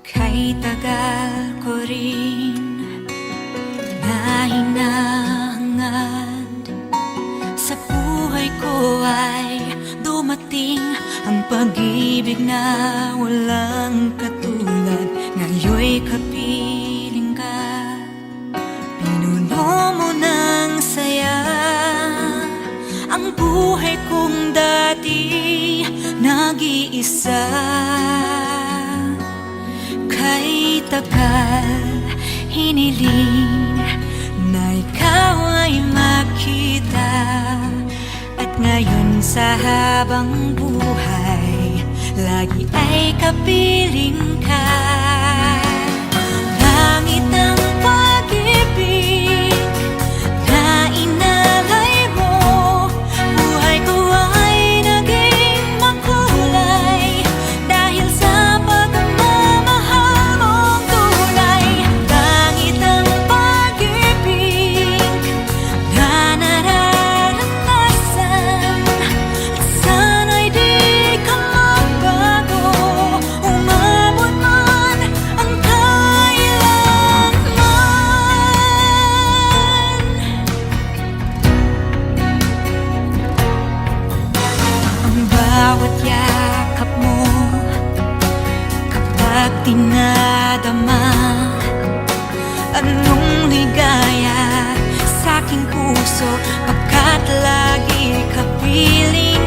Kay tagal ko rin na hinahangad, sa buhay ko ay dumating ang pag-ibig na walang katulad. Ngayon'y kapiling ka, pinuno mo ng saya ang buhay kong dati nag-iisa. Kay tagal hiniling na ikaw ay makita, at ngayon sa habang buhay lagi ay kapiling ka. Langit ng pag-ibig na inalay mo, buhay ko ay naging makulay dahil sa pagmamahal mong tunay. Langit ng pag-ibig na nararanasan, at sana'y di ka magbago, umabot man ang kailanman. Ang bawat yakap mo kapag dinadama, anong ligaya sa aking puso, pagkat lagi kapiling